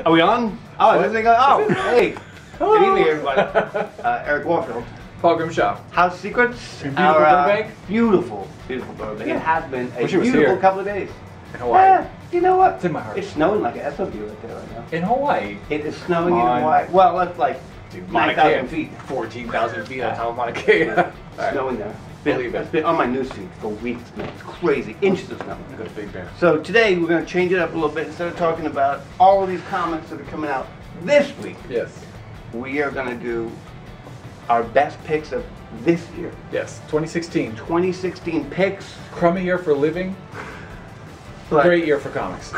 Are we on? Oh, this thing. Oh, hey. Good evening, everybody. Erik Warfield. Paul Grimshaw. House Secrets. Beautiful Burbank. Beautiful Burbank. Yeah. It has been a Wish it was beautiful here. couple of days. In Hawaii. You know what? It's in my heart. It's snowing like a SOB right there right now. In Hawaii. It is snowing in Hawaii. Well, that's like 9,000 feet. 14,000 feet on top of Mauna Kea. Snowing there. Believe it. It's been on my newsfeed for weeks, man. It's crazy. Inches of snow. Good big bear. So today we're going to change it up a little bit. Instead of talking about all of these comics that are coming out this week, Yes. we are going to do our best picks of this year. Yes. 2016. 2016 picks. Crummy year for living. But Great year for comics.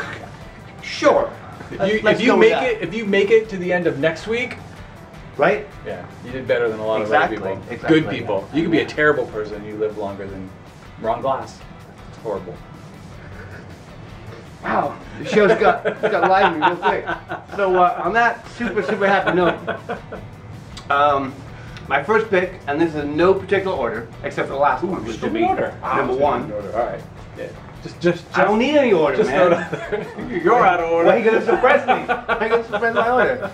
sure. If you make it to the end of next week, right? yeah, you did better than a lot Exactly, of other people. exactly, Good people. yeah. You could be a terrible person. You live longer than Ron Glass. It's horrible. Wow, the show's got lively real quick. So on that super happy note, my first pick, and this is in no particular order except for the last one, which would be number one. All right. Yeah. Just. I don't need any order, Just man. You're out of order. Why are you gonna suppress me? Why are you gonna suppress my order?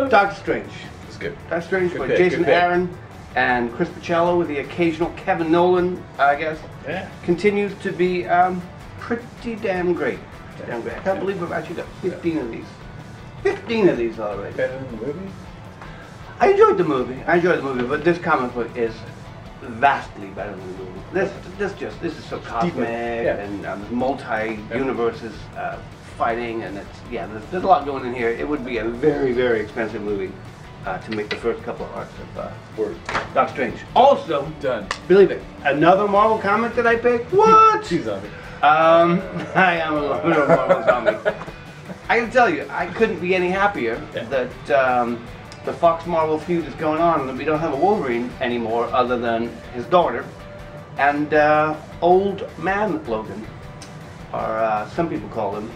Doctor Strange. It's good. Doctor Strange Good by pick, Jason good pick. Aaron and Chris Picciello with the occasional Kevin Nolan, I guess. Yeah. Continues to be pretty damn great. Damn great. I can't believe we've actually got 15 of these. 15 of these already. Better than the movie? I enjoyed the movie, but this comic book is vastly better than the movie. This is so cosmic and multi-universes fighting, and there's a lot going in here. It would be a very expensive movie to make the first couple of arcs of Doctor Strange. Also, Done. believe it, another Marvel comic that I picked. What? She's on it. I am a little Marvel zombie. I can tell you, I couldn't be any happier that the Fox Marvel feud is going on, and we don't have a Wolverine anymore, other than his daughter and Old Man Logan, or some people call him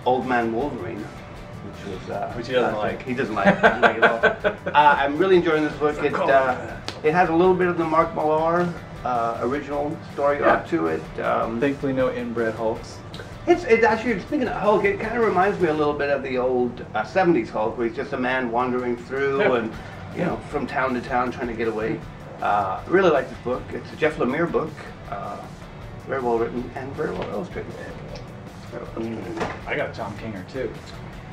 Old Man Wolverine, Which he doesn't like. He doesn't like it at all. I'm really enjoying this book. It has a little bit of the Mark Millar original story arc to it. Thankfully, no inbred Hulks. It's actually, speaking of Hulk, it kind of reminds me a little bit of the old 70s Hulk, where he's just a man wandering through and, from town to town trying to get away. Really like this book. It's a Jeff Lemire book. Very well written and very well illustrated. I got a Tom Kinger too.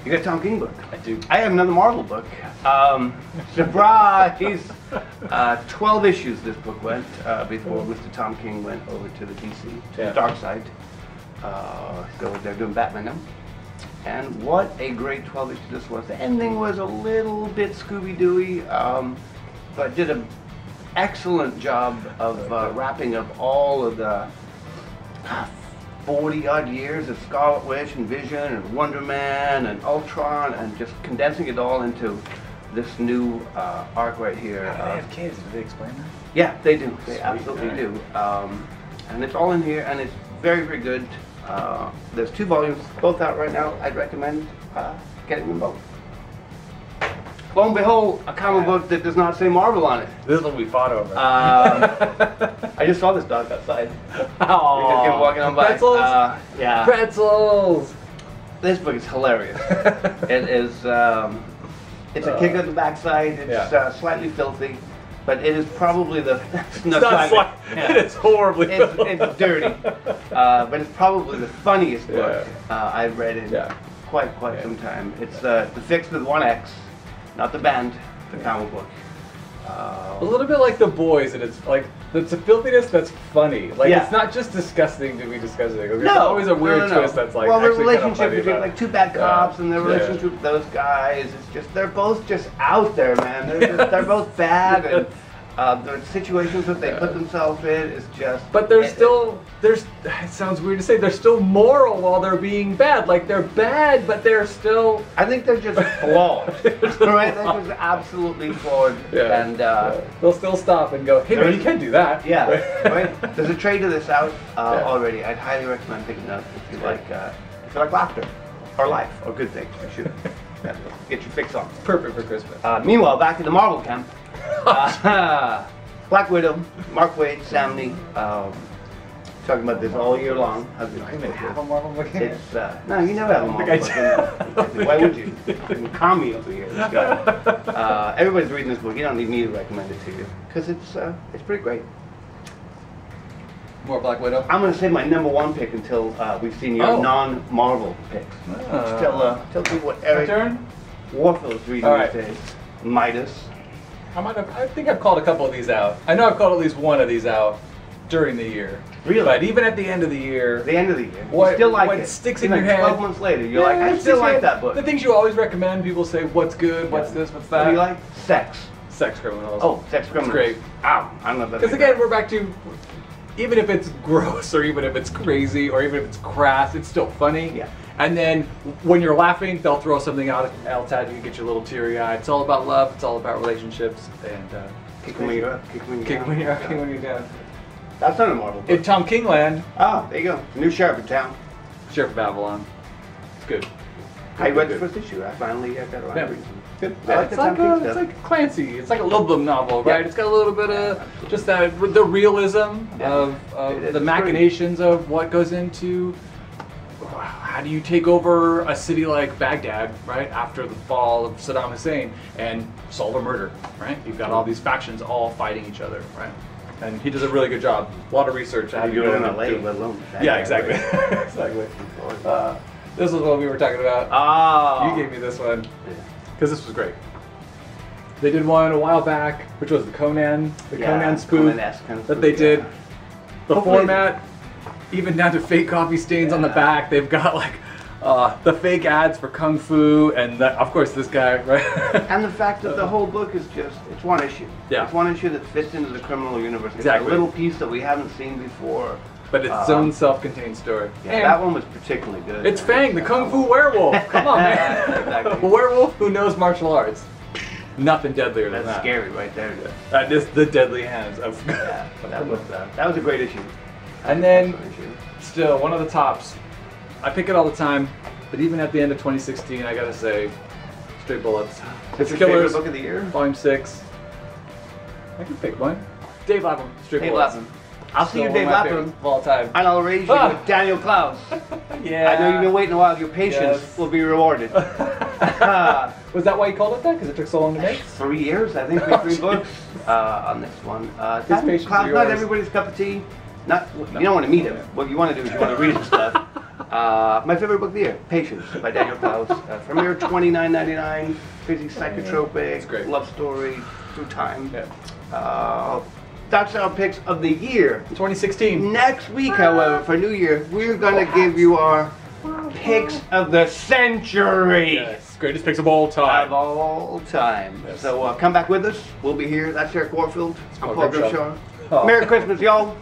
You got a Tom King book? I do. I have another Marvel book. Surprise! 12 issues this book went before Mr. Tom King went over to the DC, to the dark side. So they're doing Batman now. And what a great 12 issue this was. The ending was a little bit Scooby-Dooey, but did an excellent job of wrapping up all of the 40-odd years of Scarlet Witch and Vision and Wonder Man and Ultron, and just condensing it all into this new arc right here. How do they have kids? Do they explain that? Yeah, they do. They Sweet, absolutely right. do. And it's all in here, and it's very good. There's 2 volumes, both out right now. I'd recommend getting them both. Lo and behold, a comic book that does not say Marvel on it. This is what we fought over. I just saw this dog outside. Oh, We just came walking on by. Pretzels? Yeah. Pretzels! This book is hilarious. It is. It's a kick on the backside. It's slightly filthy, but it is probably the. It's not slight. It is horribly. It's dirty, but it's probably the funniest book I've read in quite some time. It's the Fix with 1X, not the band, the comic book. A little bit like The Boys, and it's like it's a filthiness that's funny. Like it's not just disgusting to be disgusting. There's always a weird twist that's like the actually relationship kind of funny between like 2 bad cops and the relationship with those guys. It's just they're both just out there, man. They're both bad, and the situations that they put themselves in is just. But there's still it sounds weird to say, they're still moral while they're being bad. Like they're bad, but they're still. I think they're just flawed. Right? They're just absolutely flawed. And they'll still stop and go, hey man, you can't do that. Yeah. Right? There's a trade of this out already. I'd highly recommend picking it up if you like laughter or life or good things. You should get your fix on. Perfect for Christmas. Meanwhile, back in the Marvel camp, Black Widow, Mark Waid, Sam Neill, talking about this all year long. I've been I even have a Marvel book here. It's, no, you never have a Marvel book. Why would you? You calm me over here. This guy. Everybody's reading this book. You don't need me to recommend it to you because it's pretty great. More Black Widow. I'm going to say my #1 pick until we've seen your non-Marvel picks. Tell people what Erik Warfield's reading these days. Midas. I think I've called a couple of these out. I know I've called at least one of these out during the year. Really? But even at the end of the year, you still like it. Sticks even in your head. 12 months later, you're like, I still like that book. The things you always recommend, people say, what's good, what's this, what's that. What do you like? Sex. Sex Criminals. Oh, Sex Criminals. It's great. Ow, I don't know about that. Because again, we're back to, even if it's gross, or even if it's crazy, or even if it's crass, it's still funny. Yeah. And then when you're laughing, they'll throw something else at you and get you a little teary-eyed. It's all about love. It's all about relationships. And kick when you're up, kick when you're down. Kick when you're down. That's not a Marvel book. In Tom King land. Oh, there you go. New sheriff in town. Sheriff of Babylon. It's good. I read the first issue. I finally got around to reading. Good. I like the Tom King stuff. It's like Clancy. It's like a Ludlum novel, right? It's got a little bit of just that the realism of the machinations of what goes into how do you take over a city like Baghdad, right, after the fall of Saddam Hussein and solve a murder, right? You've got all these factions all fighting each other, right? And he does a really good job. A lot of research. How do you do it in LA, let alone Baghdad? Yeah, exactly. Exactly. This is what we were talking about. Oh. You gave me this one. Because this was great. They did one a while back, which was the Conan spoof that they did. The format, even down to fake coffee stains on the back. They've got like the fake ads for Kung Fu, and of course this guy, right? And the fact that the whole book is it's one issue. Yeah. It's one issue that fits into the criminal universe. It's Exactly. a little piece that we haven't seen before. But it's its own self-contained story. Yeah, and that one was particularly good. It's Fang, the Kung Fu werewolf. Come on, man. Exactly. A werewolf who knows martial arts. Nothing deadlier than that. That's scary right there. That is the deadly hands of. Yeah, that was a great issue. And then, still, one of the tops. I pick it all the time, but even at the end of 2016, I gotta say, Straight Bullets. It's your favorite book of the year? Volume 6. I can pick one. Dave Lapham, Straight Bullets. Lapham. I'll see you, Dave Lapham, of all time. and I'll raise you with Daniel Klaus. Yeah. I know you've been waiting a while. Your patience will be rewarded. Was that why you called it that? Because it took so long to make? 3 years, I think, for 3 books on this one. His Klaus, not everybody's cup of tea. You don't want to meet him. What you want to do is you want to read his stuff. My favorite book of the year, Patience by Daniel Klaus. From here, $29.99. Crazy psychotropic, love story through time. Yeah. That's our picks of the year. 2016. Next week, however, for New Year, we're going to give you our picks of the century. Yes, greatest picks of all time. Of all time. Yes. So come back with us. We'll be here. That's Erik Warfield. I'm Paul Grimshaw. Grimshaw. Merry Christmas, y'all.